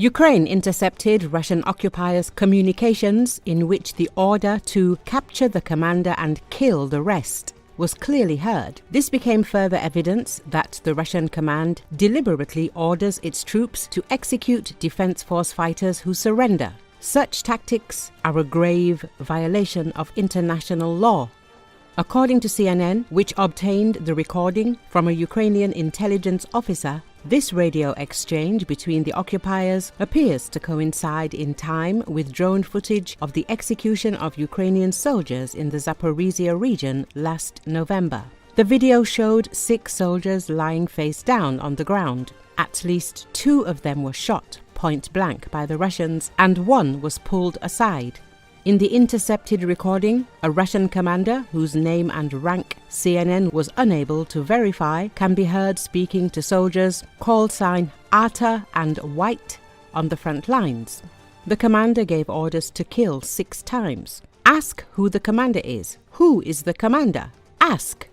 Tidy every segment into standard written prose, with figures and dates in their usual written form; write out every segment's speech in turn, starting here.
Ukraine intercepted Russian occupiers' communications in which the order to capture the commander and kill the rest was clearly heard. This became further evidence that the Russian command deliberately orders its troops to execute defense force fighters who surrender. Such tactics are a grave violation of international law. According to CNN, which obtained the recording from a Ukrainian intelligence officer, this radio exchange between the occupiers appears to coincide in time with drone footage of the execution of Ukrainian soldiers in the Zaporizhia region last November. The video showed 6 soldiers lying face down on the ground. At least 2 of them were shot point blank by the Russians and 1 was pulled aside. In the intercepted recording, a Russian commander, whose name and rank CNN was unable to verify, can be heard speaking to soldiers, call sign Arta and White, on the front lines. The commander gave orders to kill 6 times. Ask who the commander is. Who is the commander? Ask.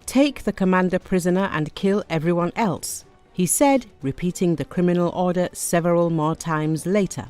Take the commander prisoner and kill everyone else, he said, repeating the criminal order several more times later.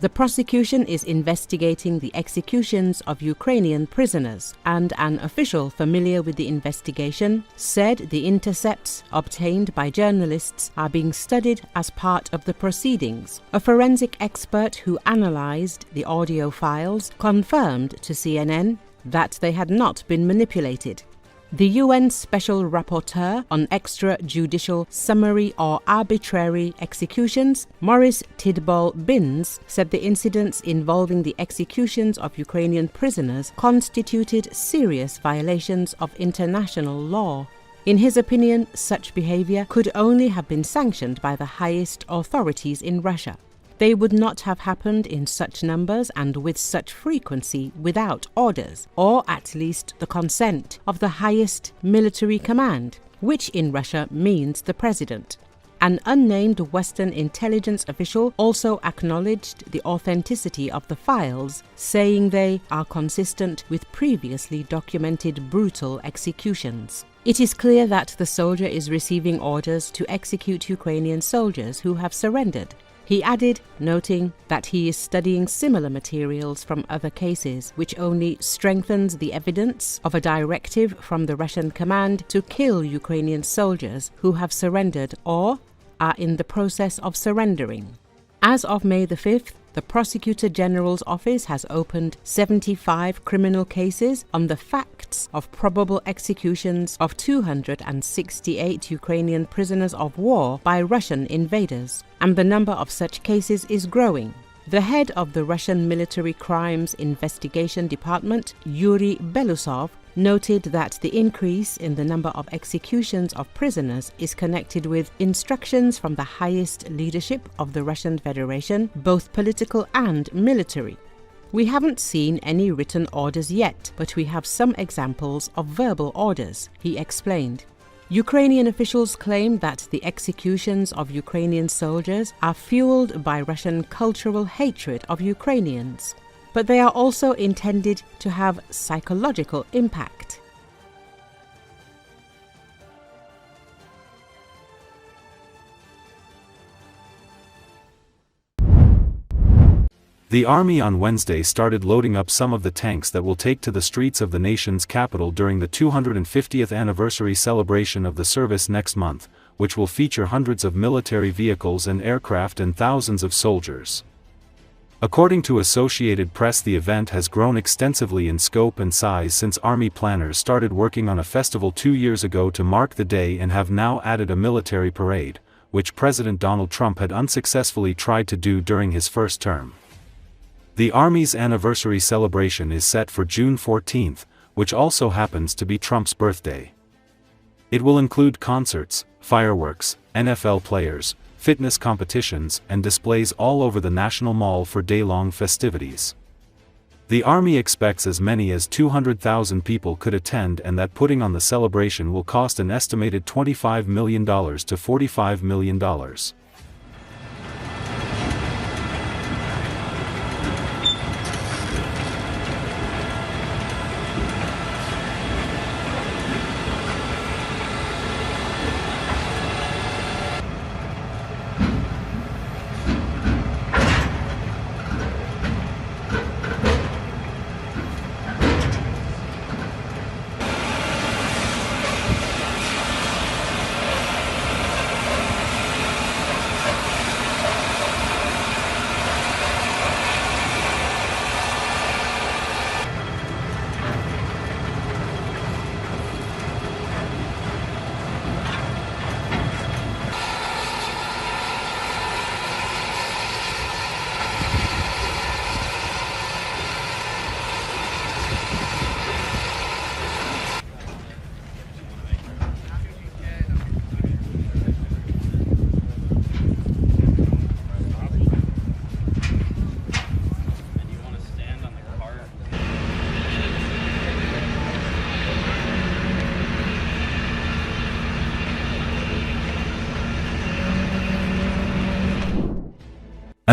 The prosecution is investigating the executions of Ukrainian prisoners, and an official familiar with the investigation said the intercepts obtained by journalists are being studied as part of the proceedings. A forensic expert who analyzed the audio files confirmed to CNN that they had not been manipulated. The UN Special Rapporteur on Extrajudicial Summary or Arbitrary Executions, Maurice Tidball-Binns, said the incidents involving the executions of Ukrainian prisoners constituted serious violations of international law. In his opinion, such behavior could only have been sanctioned by the highest authorities in Russia. They would not have happened in such numbers and with such frequency without orders, or at least the consent of the highest military command, which in Russia means the president. An unnamed Western intelligence official also acknowledged the authenticity of the files, saying they are consistent with previously documented brutal executions. It is clear that the soldier is receiving orders to execute Ukrainian soldiers who have surrendered, he added, noting that he is studying similar materials from other cases, which only strengthens the evidence of a directive from the Russian command to kill Ukrainian soldiers who have surrendered or are in the process of surrendering. As of May the 5th, the Prosecutor General's office has opened 75 criminal cases on the facts of probable executions of 268 Ukrainian prisoners of war by Russian invaders, and the number of such cases is growing. The head of the Russian Military Crimes Investigation Department, Yuri Belousov, noted that the increase in the number of executions of prisoners is connected with instructions from the highest leadership of the Russian Federation, both political and military. We haven't seen any written orders yet, but we have some examples of verbal orders, he explained. Ukrainian officials claim that the executions of Ukrainian soldiers are fueled by Russian cultural hatred of Ukrainians, but they are also intended to have psychological impact. The army on Wednesday started loading up some of the tanks that will take to the streets of the nation's capital during the 250th anniversary celebration of the service next month, which will feature hundreds of military vehicles and aircraft and thousands of soldiers. According to Associated Press, the event has grown extensively in scope and size since army planners started working on a festival 2 years ago to mark the day and have now added a military parade, which President Donald Trump had unsuccessfully tried to do during his first term. The Army's anniversary celebration is set for June 14th, which also happens to be Trump's birthday. It will include concerts, fireworks, NFL players, fitness competitions, and displays all over the National Mall for day-long festivities. The Army expects as many as 200,000 people could attend, and that putting on the celebration will cost an estimated $25 million to $45 million.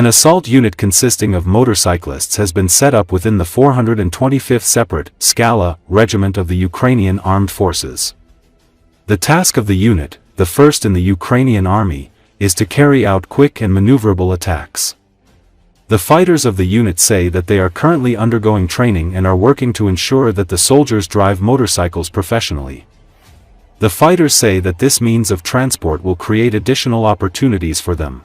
An assault unit consisting of motorcyclists has been set up within the 425th Separate Skala Regiment of the Ukrainian Armed Forces. The task of the unit, the first in the Ukrainian army, is to carry out quick and maneuverable attacks. The fighters of the unit say that they are currently undergoing training and are working to ensure that the soldiers drive motorcycles professionally. The fighters say that this means of transport will create additional opportunities for them.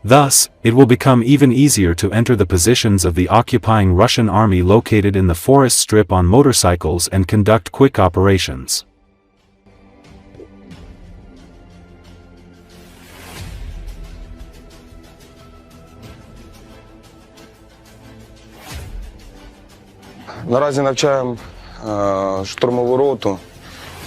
Thus, it will become even easier to enter the positions of the occupying Russian army located in the forest strip on motorcycles and conduct quick operations. Наразі навчаємо штурмову роту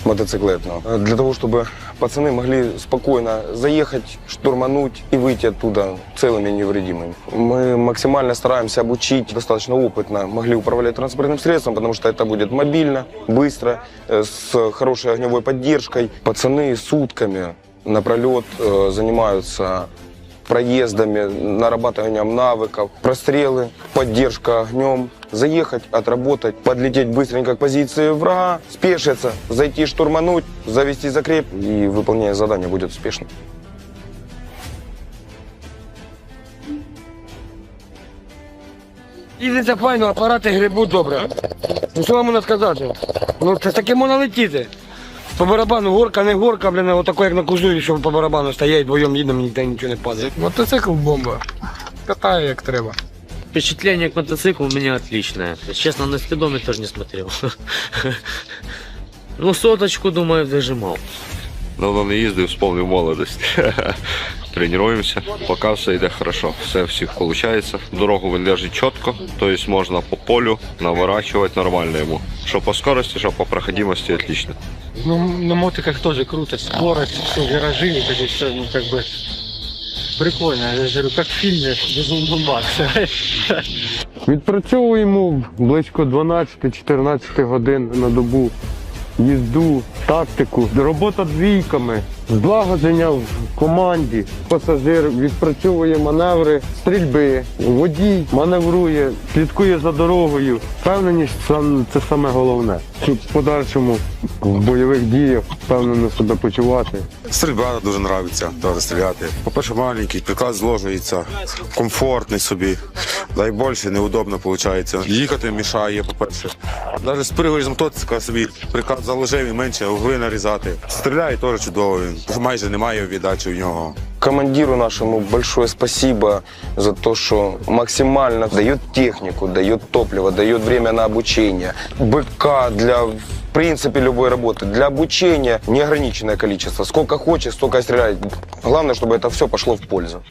мотоциклетную, для того, чтобы пацаны могли спокойно заехать, штурмануть и выйти оттуда целыми и невредимыми. Мы максимально стараемся обучить, достаточно опытно могли управлять транспортным средством, потому что это будет мобильно, быстро, с хорошей огневой поддержкой. Пацаны сутками напролет занимаются проездами, нарабатыванием навыков, прострелы, поддержка огнем. Заехать, отработать, подлететь быстренько к позиции врага, спешиться, зайти штурмануть, завести закреп, и выполнение задания будет успешным. Їздиться файно, апарати грибуть добре. Ну що вам можна сказати? Ну це таке можна летіти. По барабану горка, не горка, блін, отако як на кузові, що по барабану стоять, вдвоєм їдемо, ніде нічого не падає. Мотоцикл бомба. Катаю як треба. Впечатление к мотоциклу у меня отличное. Честно, на спидометр не смотрел. Ну, соточку, думаю, дожимал. Давно не їздив, вспомнив молодость. Тренуємося, поки все йде хорошо. Все всіх виходить. Дорогу він держить чітко, тобто можна по полю наворачувати нормально йому. Що по скорості, що по проходимості, отлично. Ну, на мотиках тоже круто. Скорость, все, виражи, это все, ну, как бы прикольно. Я же говорю, как в фильме, без бомбакса. Відпрацьовуємо близько 12-14 годин на добу. Їзду, тактику, робота двійками, злагодження в команді. Пасажир відпрацьовує маневри, стрільби, водій маневрує, слідкує за дорогою. Впевненість – це саме головне, щоб в подальшому в бойових діях впевнено себе почувати. Стрільба дуже подобається, теж стріляти. По-перше, маленький, приказ зложується, комфортний собі. Дай більше, неудобно виходить. Їхати мішає, по-перше. Навіть спригуєш з мотоцикла собі, приказ заложив і менше угли нарізати. Стріляє теж чудово, майже немає віддачі в нього. Командиру нашему большое спасибо за то, что максимально дает технику, дает топливо, дает время на обучение. БК для, в принципе, любой работы. Для обучения неограниченное количество. Сколько хочет, столько и стреляет. Главное, чтобы это все пошло в пользу.